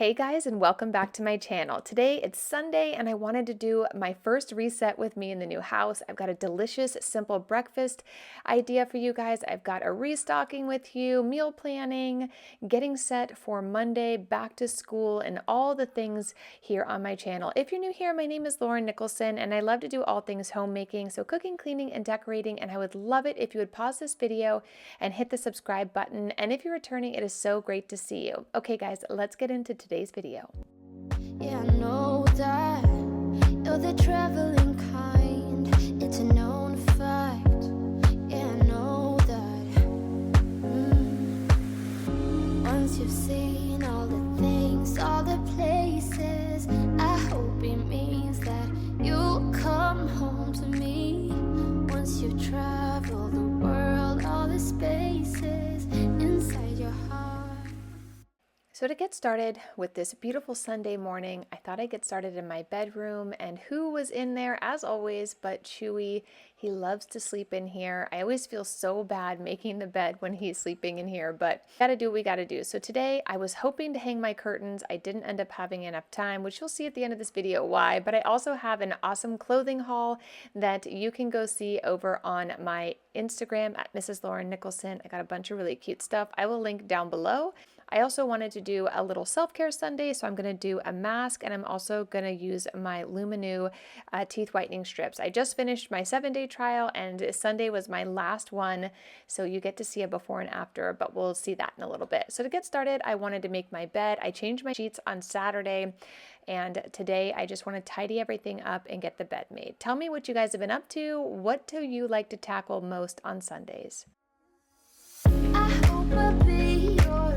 Hey guys, and welcome back to my channel. Today it's Sunday and I wanted to do my first reset with me in the new house. I've got a delicious, simple breakfast idea for you guys. I've got a restocking with you, meal planning, getting set for Monday, back to school, and all the things here on my channel. If you're new here, my name is Nicholsen and I love to do all things homemaking, so cooking, cleaning, and decorating, and I would love it if you would pause this video and hit the subscribe button. And if you're returning, it is so great to see you. Okay guys, let's get into today's video. Yeah, I know that you're the traveling kind. It's a known fact. Yeah, I know that. Once you've seen all the things, all the places, I hope it means that you'll come home to me. Once you've traveled the world, all the spaces inside your heart. So to get started with this beautiful Sunday morning, I thought I'd get started in my bedroom, and who was in there as always but Chewy. He loves to sleep in here. I always feel so bad making the bed when he's sleeping in here, but gotta do what we gotta do. So today I was hoping to hang my curtains. I didn't end up having enough time, which you'll see at the end of this video why, but I also have an awesome clothing haul that you can go see over on my Instagram at Mrs. Lauren Nicholson. I got a bunch of really cute stuff. I will link down below. I also wanted to do a little self-care Sunday, so I'm going to do a mask, and I'm also going to use my Luminu teeth whitening strips. I just finished my 7-day trial, and Sunday was my last one, so you get to see a before and after, but we'll see that in a little bit. So to get started, I wanted to make my bed. I changed my sheets on Saturday, and today I just want to tidy everything up and get the bed made. Tell me what you guys have been up to. What do you like to tackle most on Sundays? I hope I'll be your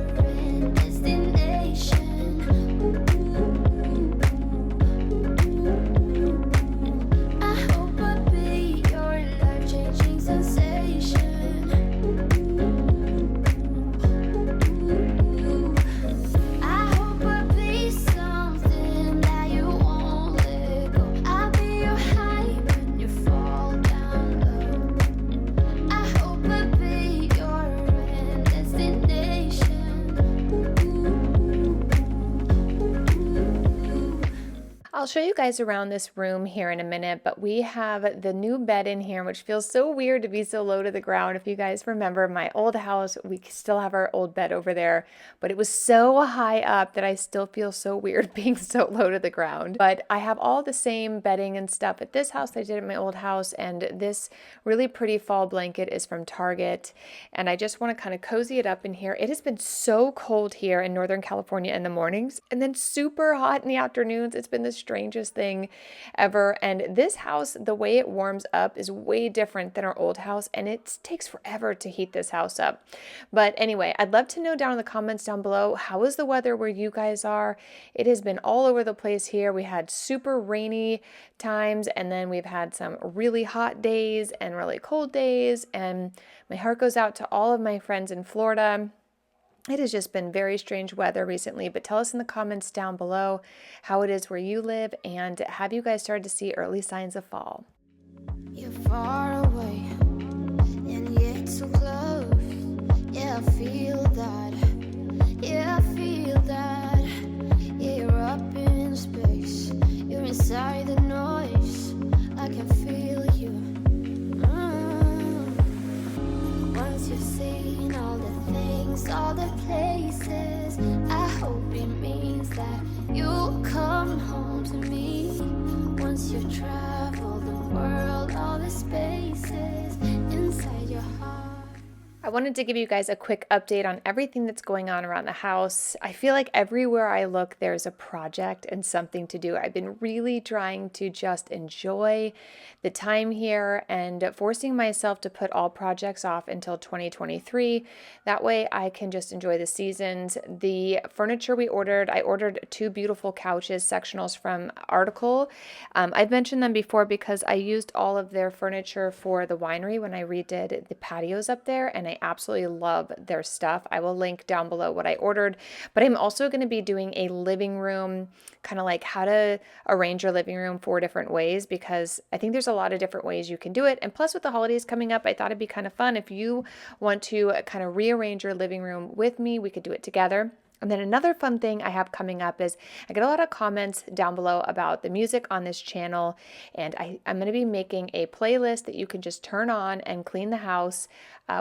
destination. I hope I'll be your life-changing sensation. I hope I'll be something that you won't let go. I'll be your high when you fall down low. I hope I'll be your destination. I'll show you guys around this room here in a minute, but we have the new bed in here, which feels so weird to be so low to the ground. If you guys remember my old house, we still have our old bed over there, but it was so high up that I still feel so weird being so low to the ground. But I have all the same bedding and stuff at this house that I did at my old house, and this really pretty fall blanket is from Target, and I just want to kind of cozy it up in here. It has been so cold here in Northern California in the mornings, and then super hot in the afternoons. It's been the strangest thing ever. And this house, the way it warms up is way different than our old house, and it takes forever to heat this house up. But anyway, I'd love to know down in the comments down below, how is the weather where you guys are? It has been all over the place here. We had super rainy times, and then we've had some really hot days and really cold days, and my heart goes out to all of my friends in Florida. It has just been very strange weather recently, but tell us in the comments down below how it is where you live, and have you guys started to see early signs of fall? You're far away, and yet so close. Yeah, I feel that. Yeah, I feel that. Yeah, you're up in space. You're inside the noise. I can feel you. Once you've seen all the things, all the places, I hope it means that you'll come home to me. Once you've traveled the world, all the spaces inside your heart. I wanted to give you guys a quick update on everything that's going on around the house. I feel like everywhere I look, there's a project and something to do. I've been really trying to just enjoy the time here and forcing myself to put all projects off until 2023. That way I can just enjoy the seasons. The furniture I ordered 2 beautiful couches, sectionals from Article. I've mentioned them before because I used all of their furniture for the winery when I redid the patios up there, and I absolutely love their stuff. I will link down below what I ordered, but I'm also going to be doing a living room, kind of like how to arrange your living room 4 different ways, because I think there's a lot of different ways you can do it. And plus with the holidays coming up, I thought it'd be kind of fun if you want to kind of rearrange your living room with me, we could do it together. And then another fun thing I have coming up is I get a lot of comments down below about the music on this channel, and I'm going to be making a playlist that you can just turn on and clean the house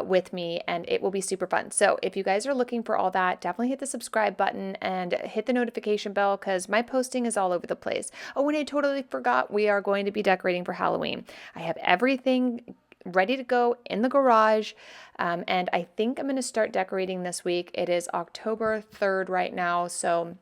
with me, and it will be super fun. So if you guys are looking for all that, definitely hit the subscribe button and hit the notification bell because my posting is all over the place. Oh, and I totally forgot, we are going to be decorating for Halloween. I have everything ready to go in the garage. And I think I'm going to start decorating this week. It is October 3rd right now, so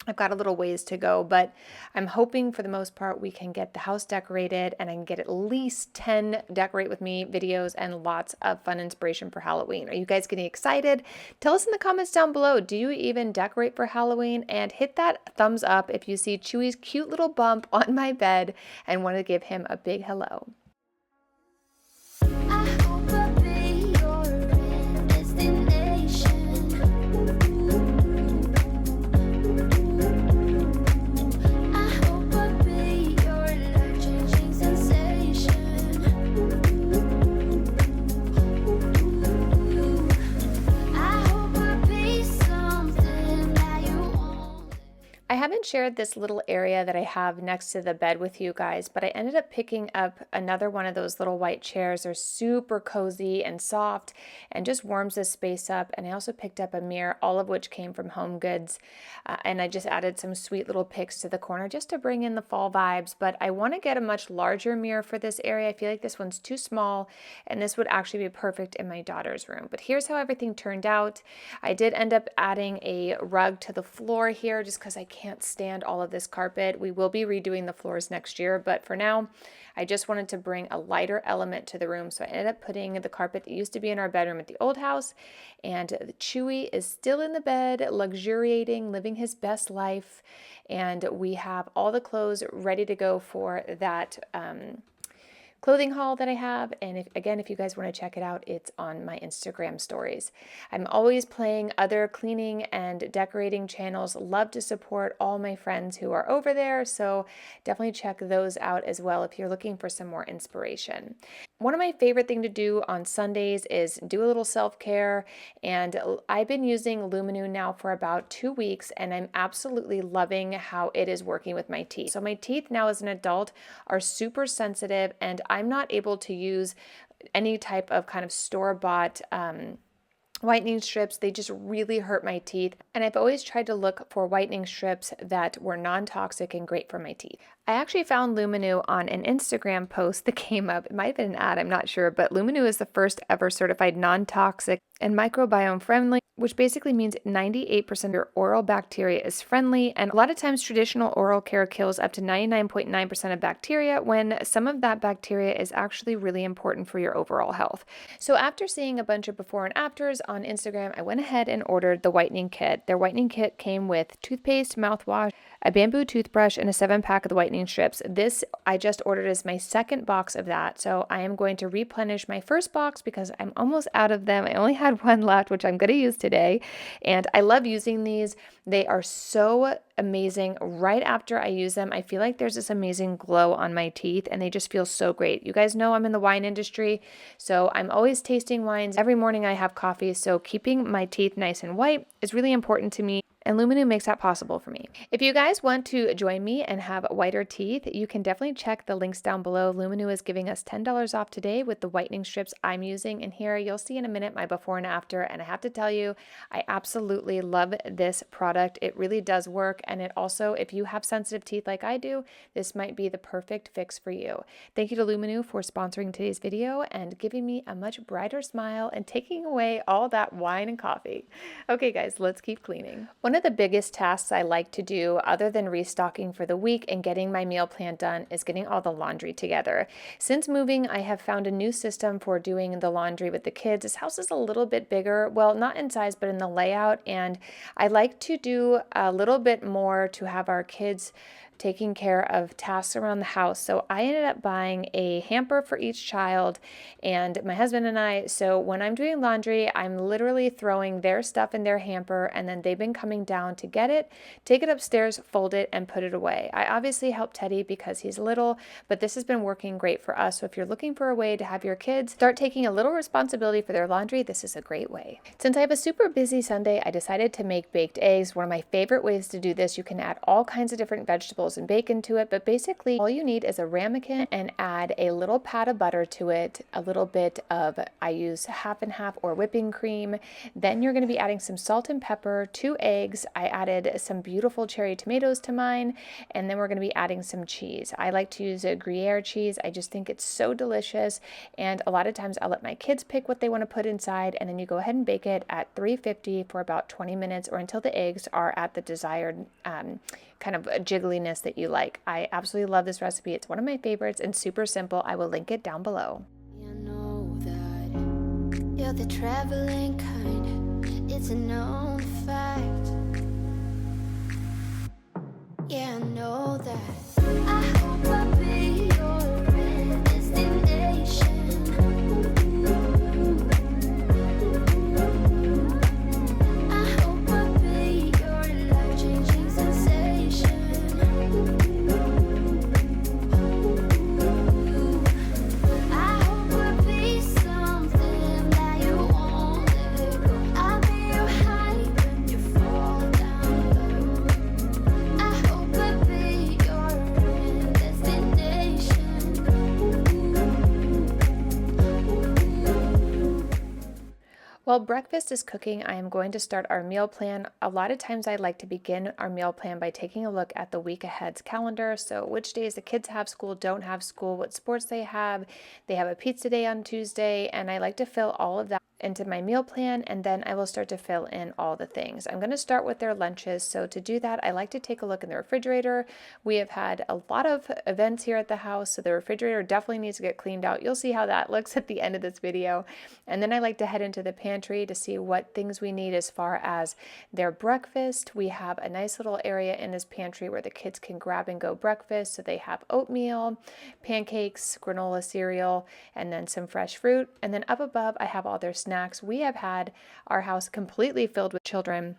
I've got a little ways to go, but I'm hoping for the most part we can get the house decorated and I can get at least 10 decorate with me videos and lots of fun inspiration for Halloween. Are you guys getting excited? Tell us in the comments down below, do you even decorate for Halloween? And hit that thumbs up if you see Chewy's cute little bump on my bed and want to give him a big hello. I hope I'll be your destination. I hope I'll be your life-changing sensation. I hope I'll be something that you want. I haven't shared this little area that I have next to the bed with you guys, but I ended up picking up another one of those little white chairs. They're super cozy and soft and just warms this space up. And I also picked up a mirror, all of which came from Home Goods. And I just added some sweet little picks to the corner just to bring in the fall vibes. But I want to get a much larger mirror for this area. I feel like this one's too small and this would actually be perfect in my daughter's room. But here's how everything turned out. I did end up adding a rug to the floor here just because I can't stand all of this carpet. We will be redoing the floors next year, but for now, I just wanted to bring a lighter element to the room. So I ended up putting the carpet that used to be in our bedroom at the old house, and Chewy is still in the bed, luxuriating, living his best life, and we have all the clothes ready to go for that clothing haul that I have. And if you guys want to check it out, it's on my Instagram stories. I'm always playing other cleaning and decorating channels. Love to support all my friends who are over there. So definitely check those out as well if you're looking for some more inspiration. One of my favorite things to do on Sundays is do a little self-care, and I've been using Luminu now for about 2 weeks, and I'm absolutely loving how it is working with my teeth. So my teeth now as an adult are super sensitive, and I'm not able to use any type of kind of store-bought whitening strips. They just really hurt my teeth, and I've always tried to look for whitening strips that were non-toxic and great for my teeth. I actually found Luminu on an Instagram post that came up. It might have been an ad, I'm not sure, but Luminu is the first ever certified non-toxic and microbiome friendly, which basically means 98% of your oral bacteria is friendly. And a lot of times traditional oral care kills up to 99.9% of bacteria, when some of that bacteria is actually really important for your overall health. So after seeing a bunch of before and afters on Instagram, I went ahead and ordered the whitening kit. Their whitening kit came with toothpaste, mouthwash, a bamboo toothbrush, and a 7-pack of the whitening strips. This I just ordered as my second box of that. So I am going to replenish my first box because I'm almost out of them. I only had one left, which I'm going to use today. And I love using these. They are so amazing. Right after I use them, I feel like there's this amazing glow on my teeth, and they just feel so great. You guys know I'm in the wine industry, so I'm always tasting wines. Every morning I have coffee, so keeping my teeth nice and white is really important to me, and Luminu makes that possible for me. If you guys want to join me and have whiter teeth, you can definitely check the links down below. Luminu is giving us $10 off today with the whitening strips I'm using, and here you'll see in a minute my before and after, and I have to tell you, I absolutely love this product. It really does work, and it also, if you have sensitive teeth like I do, this might be the perfect fix for you. Thank you to Luminu for sponsoring today's video and giving me a much brighter smile and taking away all that wine and coffee. Okay guys, let's keep cleaning. One of the biggest tasks I like to do, other than restocking for the week and getting my meal plan done, is getting all the laundry together. Since moving, I have found a new system for doing the laundry with the kids. This house is a little bit bigger, well, not in size, but in the layout, and I like to do a little bit more to have our kids taking care of tasks around the house. So I ended up buying a hamper for each child and my husband and I. So when I'm doing laundry, I'm literally throwing their stuff in their hamper, and then they've been coming down to get it, take it upstairs, fold it, and put it away. I obviously help Teddy because he's little, but this has been working great for us. So if you're looking for a way to have your kids start taking a little responsibility for their laundry, this is a great way. Since I have a super busy Sunday, I decided to make baked eggs. One of my favorite ways to do this. You can add all kinds of different vegetables and bacon to it, but basically all you need is a ramekin and add a little pat of butter to it, a little bit of, I use half and half or whipping cream. Then you're going to be adding some salt and pepper, 2 eggs. I added some beautiful cherry tomatoes to mine, and then we're going to be adding some cheese. I like to use a Gruyere cheese. I just think it's so delicious, and a lot of times I'll let my kids pick what they want to put inside, and then you go ahead and bake it at 350 for about 20 minutes or until the eggs are at the desired kind of jiggliness that you like. I absolutely love this recipe. It's one of my favorites and super simple. I will link it down below. You know that you're the traveling kind. It's a known fact. Yeah, I know that. I hope I'll be your destination. I hope I'll be your life-changing sensation. I hope I'll be something that you won't let go. I'll be your high when you fall down low. I hope I'll be your destination. While breakfast is cooking, I am going to start our meal plan. A lot of times I like to begin our meal plan by taking a look at the week ahead's calendar. So which days the kids have school, don't have school, what sports they have. They have a pizza day on Tuesday, and I like to fill all of that into my meal plan, and then I will start to fill in all the things. I'm going to start with their lunches. So to do that, I like to take a look in the refrigerator. We have had a lot of events here at the house, so the refrigerator definitely needs to get cleaned out. You'll see how that looks at the end of this video. And then I like to head into the pantry to see what things we need as far as their breakfast. We have a nice little area in this pantry where the kids can grab and go breakfast. So they have oatmeal, pancakes, granola cereal, and then some fresh fruit. And then up above, I have all their snacks. We have had our house completely filled with children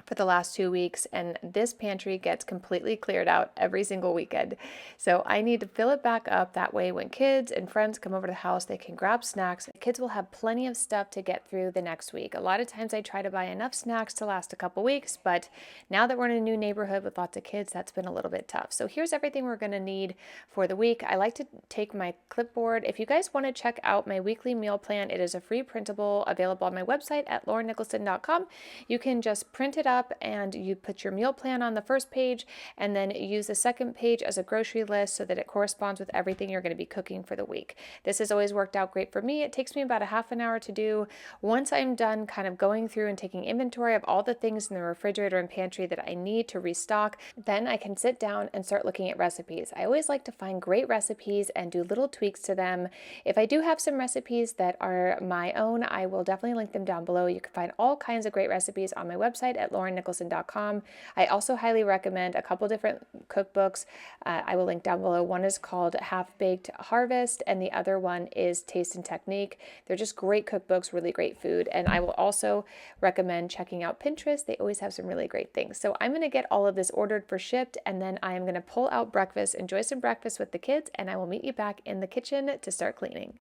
for the last 2 weeks, and this pantry gets completely cleared out every single weekend. So I need to fill it back up. That way when kids and friends come over to the house, they can grab snacks. The kids will have plenty of stuff to get through the next week. A lot of times I try to buy enough snacks to last a couple weeks, but now that we're in a new neighborhood with lots of kids, that's been a little bit tough. So here's everything we're going to need for the week. I like to take my clipboard. If you guys want to check out my weekly meal plan, it is a free printable available on my website at laurennicholson.com. You can just print it up and you put your meal plan on the first page and then use the second page as a grocery list so that it corresponds with everything you're going to be cooking for the week. This has always worked out great for me. It takes me about a half an hour to do. Once I'm done kind of going through and taking inventory of all the things in the refrigerator and pantry that I need to restock, then I can sit down and start looking at recipes. I always like to find great recipes and do little tweaks to them. If I do have some recipes that are my own, I will definitely link them down below. You can find all kinds of great recipes on my website at laurennicholson.com. I also highly recommend a couple different cookbooks. I will link down below. One is called Half Baked Harvest, and the other one is Taste and Technique. They're just great cookbooks, really great food. And I will also recommend checking out Pinterest. They always have some really great things. So I'm going to get all of this ordered for shipped, and then I am going to pull out breakfast, enjoy some breakfast with the kids, and I will meet you back in the kitchen to start cleaning.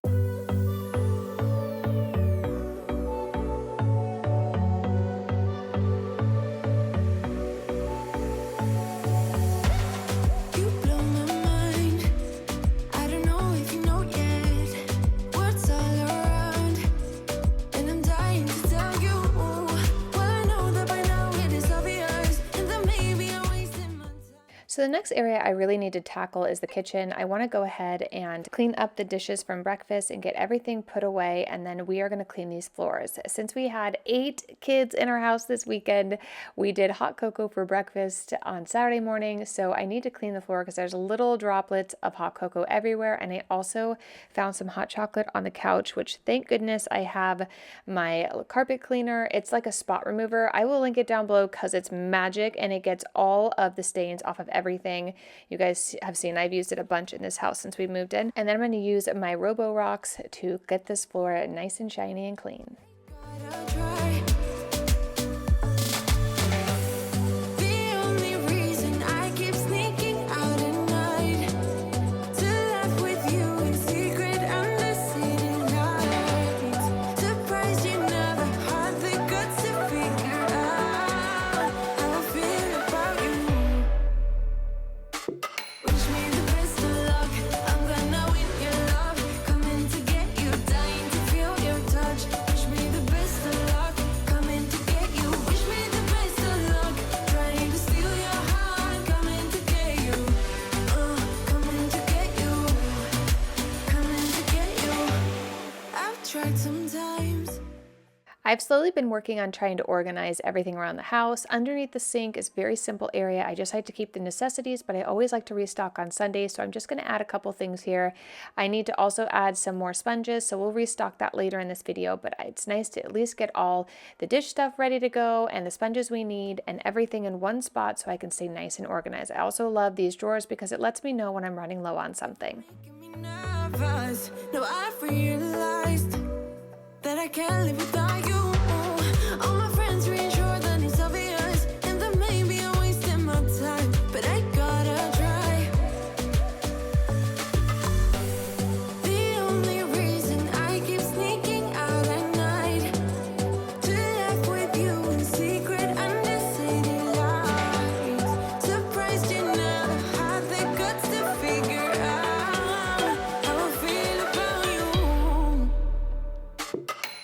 So the next area I really need to tackle is the kitchen. I want to go ahead and clean up the dishes from breakfast and get everything put away, and then we are going to clean these floors. Since we had 8 kids in our house this weekend, we did hot cocoa for breakfast on Saturday morning, so I need to clean the floor because there's little droplets of hot cocoa everywhere, and I also found some hot chocolate on the couch, which thank goodness I have my carpet cleaner. It's like a spot remover. I will link it down below because it's magic and it gets all of the stains off of everything everything. You guys have seen I've used it a bunch in this house since we moved in. And then I'm going to use my Robo Rocks to get this floor nice and shiny and clean. I've slowly been working on trying to organize everything around the house. Underneath the sink is a very simple area. I just like to keep the necessities, but I always like to restock on Sundays, so I'm just going to add a couple things here. I need to also add some more sponges, so we'll restock that later in this video, but it's nice to at least get all the dish stuff ready to go and the sponges we need and everything in one spot so I can stay nice and organized. I also love these drawers because it lets me know when I'm running low on something. No, I've realized that I can't live without you. All my friends reassure that it's obvious, and that maybe I'm wasting my time, but I gotta try. The only reason I keep sneaking out at night to laugh with you in secret under city lights. Surprised you never had the guts to figure out how I feel about you.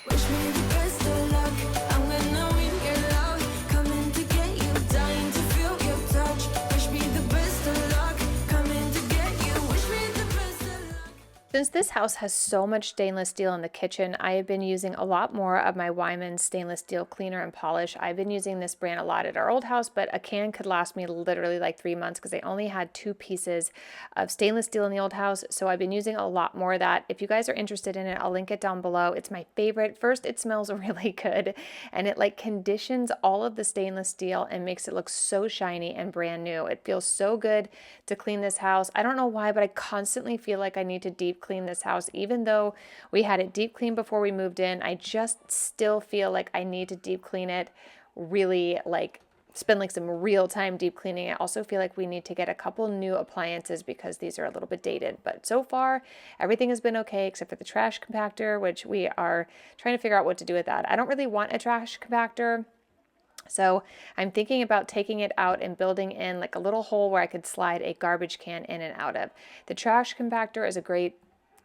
Wish me the best of luck. I'm gonna win your love. Coming to get you, dying to feel your touch. Wish me the best of luck. Coming to get you. Wish me the best of luck. Since this house has so much stainless steel in the kitchen, I have been using a lot more of my Wyman stainless steel cleaner and polish. I've been using this brand a lot at our old house, but a can could last me literally like 3 months because I only had 2 pieces of stainless steel in the old house. So I've been using a lot more of that. If you guys are interested in it, I'll link it down below. It's my favorite. First, it smells really good and it like conditions all of the stainless steel and makes it look so shiny and brand new. It feels so good to clean this house. I don't know why, but I constantly feel like I need to deep clean this house. Even though we had it deep cleaned before we moved in, I just still feel like I need to deep clean it, really like spend like some real time deep cleaning. I also feel like we need to get a couple new appliances because these are a little bit dated, but so far everything has been okay except for the trash compactor, which we are trying to figure out what to do with that. I don't really want a trash compactor, so I'm thinking about taking it out and building in like a little hole where I could slide a garbage can in and out of. The trash compactor is a great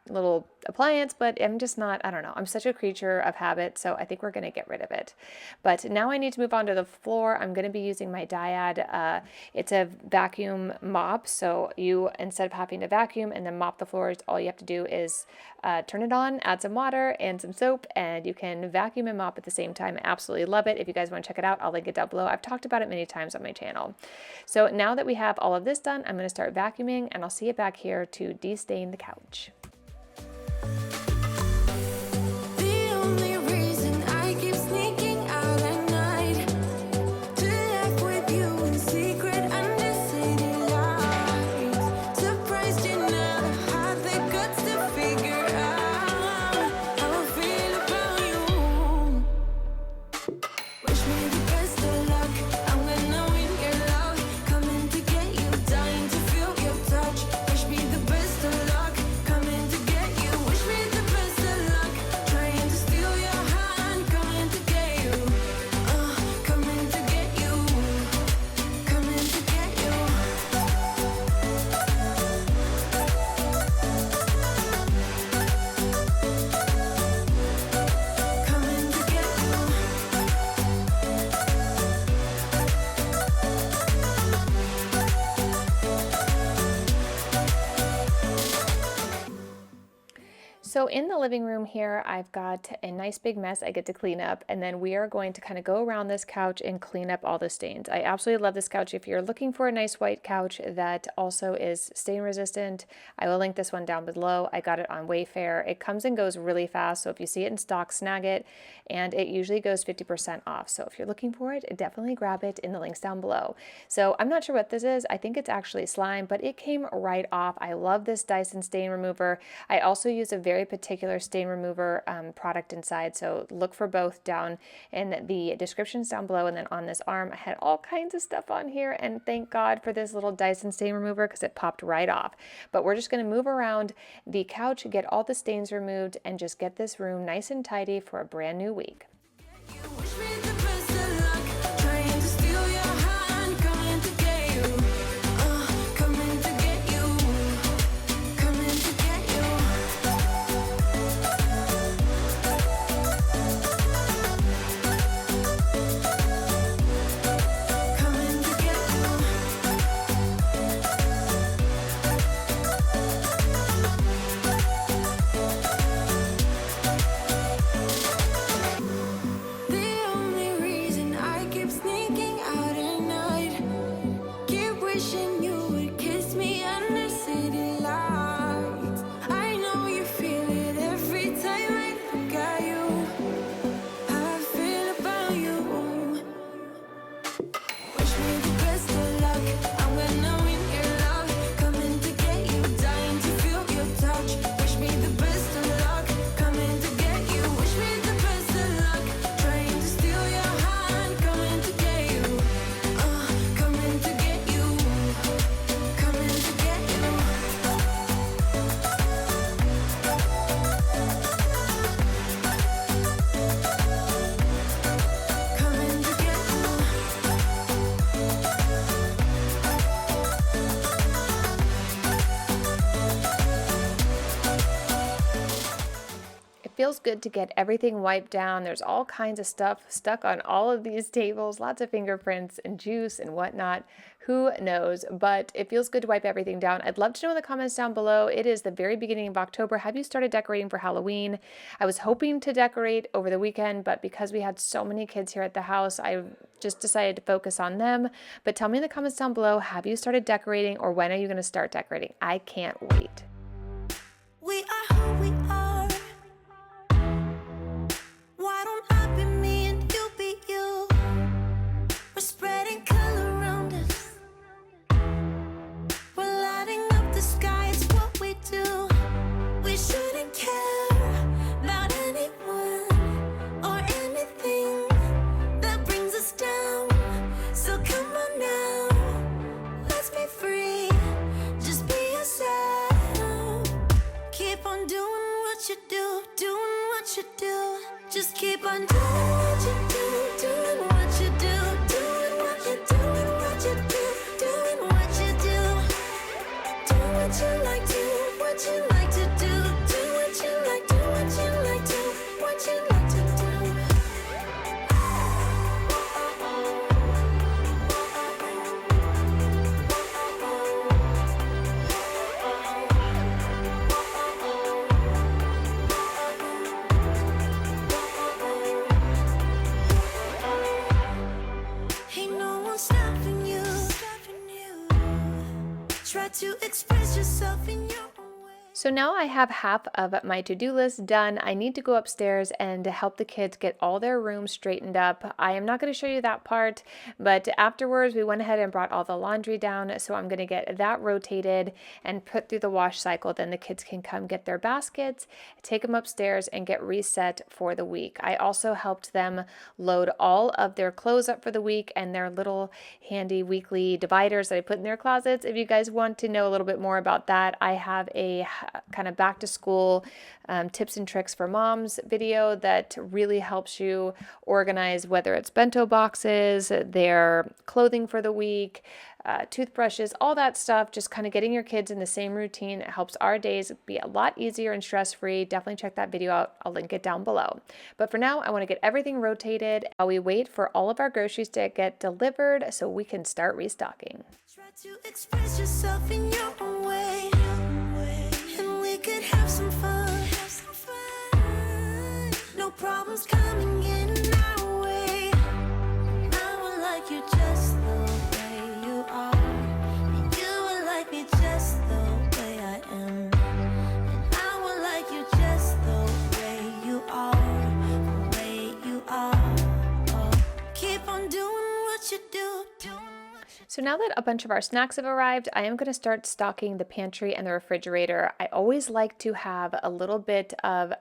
little appliance, but I'm just not, I don't know, I'm such a creature of habit, so I think we're going to get rid of it. But now I need to move on to the floor. I'm going to be using my Dyad. It's a vacuum mop, so you, instead of having to vacuum and then mop the floors, all you have to do is turn it on, add some water and some soap, and you can vacuum and mop at the same time. I absolutely love it. If you guys want to check it out, I'll link it down below. I've talked about it many times on my channel. So now that we have all of this done, I'm going to start vacuuming, and I'll see you back here to de-stain the couch. The only reason I keep sneaking out at night to laugh with you in secret under city lights. Surprised you never had the guts to figure out how I feel about you. Wish me the best of luck. I'm gonna win your love. Coming to get you, dying to feel your touch. Wish me the best of luck. Coming to get you. Wish me the So in the living room here, I've got a nice big mess I get to clean up, and then we are going to kind of go around this couch and clean up all the stains. I absolutely love this couch. If you're looking for a nice white couch that also is stain resistant, I will link this one down below. I got it on Wayfair. It comes and goes really fast, so if you see it in stock, snag it, and it usually goes 50% off. So if you're looking for it, definitely grab it in the links down below. So I'm not sure what this is. I think it's actually slime, but it came right off. I love this Dyson stain remover. I also use a very particular stain remover product inside, so look for both down in the descriptions down below. And then on this arm, I had all kinds of stuff on here, and thank God for this little Dyson stain remover because it popped right off. But we're just going to move around the couch, get all the stains removed, and just get this room nice and tidy for a brand new week. Feels good to get everything wiped down. There's all kinds of stuff stuck on all of these tables, lots of fingerprints and juice and whatnot. Who knows? But it feels good to wipe everything down. I'd love to know in the comments down below. It is the very beginning of October. Have you started decorating for Halloween? I was hoping to decorate over the weekend, but because we had so many kids here at the house, I just decided to focus on them. But tell me in the comments down below, have you started decorating, or when are you going to start decorating? I can't wait. We are who we are. Why don't I be me and you be you? We're spreading color around us. We're lighting up the sky, it's what we do. We shouldn't care about anyone or anything that brings us down. So come on now, let's be free. Just be yourself. Keep on doing what you do, doing what you do. Just keep on doing what you do, doing what you do, doing what you do, doing what you do, doing what you do. Do what you like, do what you like to do, do what you like, do what you like, do what you like to do. Try to express yourself in your own way. So now I have half of my to-do list done. I need to go upstairs and help the kids get all their rooms straightened up. I am not going to show you that part, but afterwards we went ahead and brought all the laundry down. So I'm going to get that rotated and put through the wash cycle. Then the kids can come get their baskets, take them upstairs, and get reset for the week. I also helped them load all of their clothes up for the week and their little handy weekly dividers that I put in their closets. If you guys want to know a little bit more about that, I have a kind of back to school tips and tricks for moms video that really helps you organize whether it's bento boxes, their clothing for the week, toothbrushes, all that stuff, just kind of getting your kids in the same routine. It helps our days be a lot easier and stress-free. Definitely check that video out. I'll link it down below. But for now, I want to get everything rotated while we wait for all of our groceries to get delivered so we can start restocking. Try to express yourself in your own way, and we could have some fun. who's coming in our way. I will like you just the way you are, and you will like me just the way I am, and I will like you just the way you are, the way you are. Oh, keep on doing what you do, doing. So now that a bunch of our snacks have arrived, I am going to start stocking the pantry and the refrigerator. I always like to have a little bit of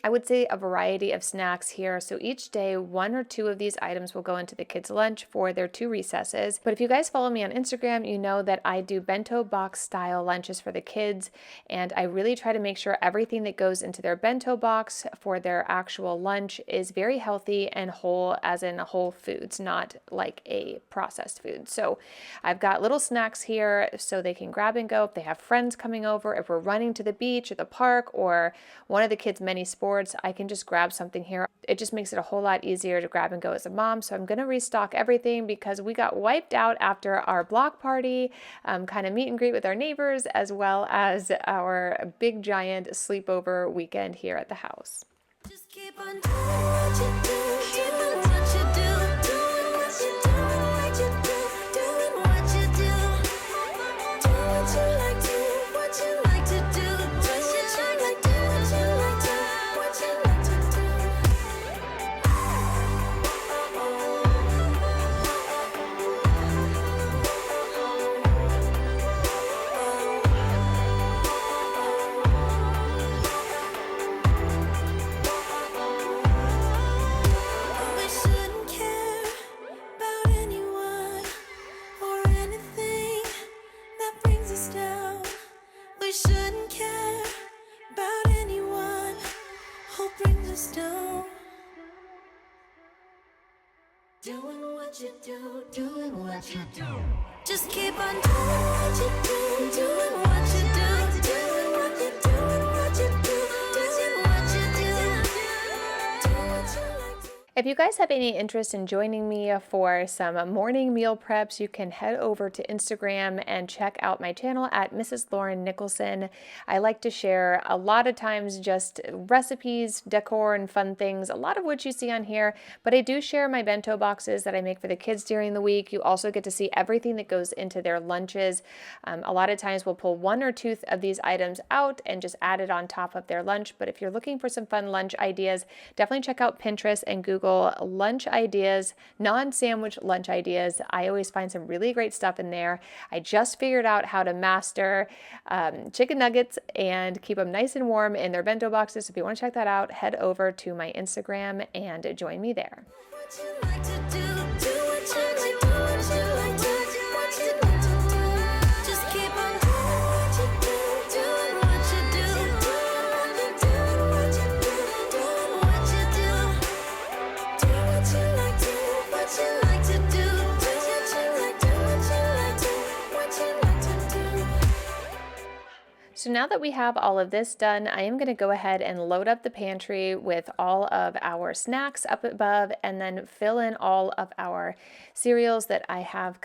I would say a variety of snacks here. So each day, 1 or 2 of these items will go into the kids' lunch for their 2 recesses. But if you guys follow me on Instagram, you know that I do bento box style lunches for the kids. And I really try to make sure everything that goes into their bento box for their actual lunch is very healthy and whole, as in whole foods, not like a processed food. So I've got little snacks here so they can grab and go if they have friends coming over, if we're running to the beach or the park or one of the kids' many sports, I can just grab something here. It just makes it a whole lot easier to grab and go as a mom. So I'm going to restock everything because we got wiped out after our block party, kind of meet and greet with our neighbors, as well as our big giant sleepover weekend here at the house. Just keep on doing what you do, doing what you do, doing what you do, what you do, doing what you do, do what you like, do what you like to do, what you like, do what you like to, what you like to do. We shouldn't care about anyone or anything that brings us down. We shouldn't care about anyone who brings us down. Doing what you do, doing what you do. Just keep on doing what you do, doing what you do, doing what you do, what you do, doing what you do, do what you like to. If you guys have any interest in joining me for some morning meal preps, you can head over to Instagram and check out my channel at Mrs. Lauren Nicholson. I like to share a lot of times just recipes, decor, and fun things, a lot of which you see on here, but I do share my bento boxes that I make for the kids during the week. You also get to see everything that goes into their lunches. A lot of times we'll pull 1 or 2 of these items out and just add it on top of their lunch, but if you're looking for some fun lunch ideas, definitely check out Pinterest and Google lunch ideas, non-sandwich lunch ideas. I always find some really great stuff in there. I just figured out how to master chicken nuggets and keep them nice and warm in their bento boxes. So if you want to check that out, head over to my Instagram and join me there. What you like to do, do what you like, do what you like to, what you like to do. Just keep on doing what you do, doing what you do, doing what you do, doing what you do, do what you like to, what you like to do, do what you like, do what you like to, what you like to do. So now that we have all of this done, I am going to go ahead and load up the pantry with all of our snacks up above and then fill in all of our cereals that I have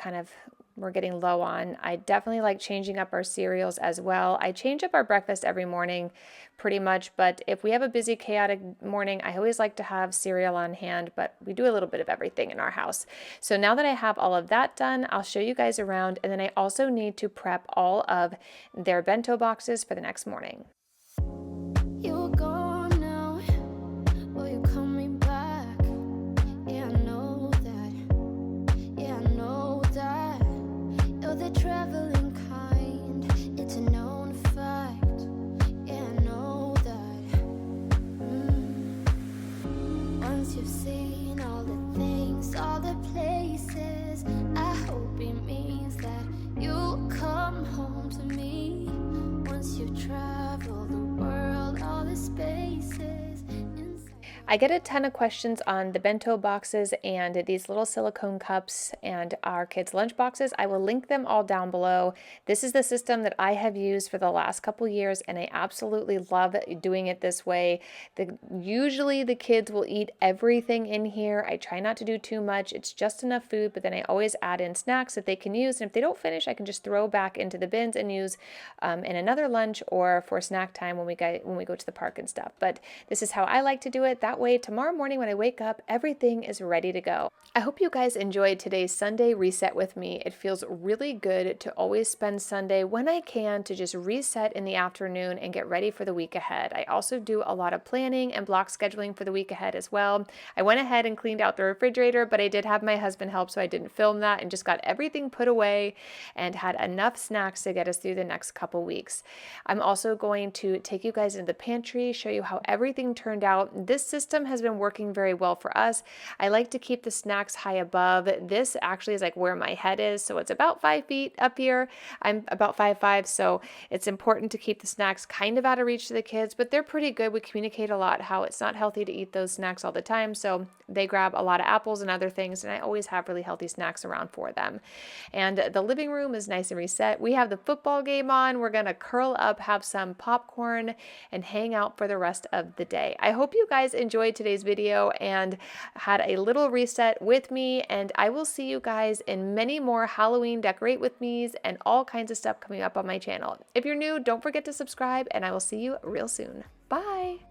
we're getting low on. I definitely like changing up our cereals as well. I change up our breakfast every morning pretty much, but if we have a busy, chaotic morning, I always like to have cereal on hand, but we do a little bit of everything in our house. So now that I have all of that done, I'll show you guys around, and then I also need to prep all of their bento boxes for the next morning. You're gone now, will you call me back? Yeah, I know that, yeah, I know that. You're the traveling kind, it's a known fact. Yeah, I know that. Once you've seen all the things, all the places, I hope it means that you'll come home to me. Once you've traveled the world, all the spaces inside. I get a ton of questions on the bento boxes and these little silicone cups and our kids' lunch boxes. I will link them all down below. This is the system that I have used for the last couple years, and I absolutely love doing it this way. Usually the kids will eat everything in here. I try not to do too much. It's just enough food, but then I always add in snacks that they can use. And if they don't finish, I can just throw back into the bins and use in another lunch or for snack time when we go to the park and stuff. But this is how I like to do it. That way tomorrow morning when I wake up, everything is ready to go. I hope you guys enjoyed today's Sunday reset with me. It feels really good to always spend Sunday when I can to just reset in the afternoon and get ready for the week ahead. I also do a lot of planning and block scheduling for the week ahead as well. I went ahead and cleaned out the refrigerator, but I did have my husband help, so I didn't film that, and just got everything put away and had enough snacks to get us through the next couple weeks. I'm also going to take you guys into the pantry, show you how everything turned out. This system has been working very well for us. I like to keep the snacks high above. This actually is like where my head is, so it's about 5 feet up here. I'm about 5'5", so it's important to keep the snacks kind of out of reach to the kids, but they're pretty good. We communicate a lot how it's not healthy to eat those snacks all the time, so they grab a lot of apples and other things, and I always have really healthy snacks around for them. And the living room is nice and reset. We have the football game on. We're gonna curl up, have some popcorn, and hang out for the rest of the day. I hope you guys enjoyed today's video and had a little reset with me, and I will see you guys in many more Halloween decorate with me's and all kinds of stuff coming up on my channel. If you're new, don't forget to subscribe, and I will see you real soon. Bye!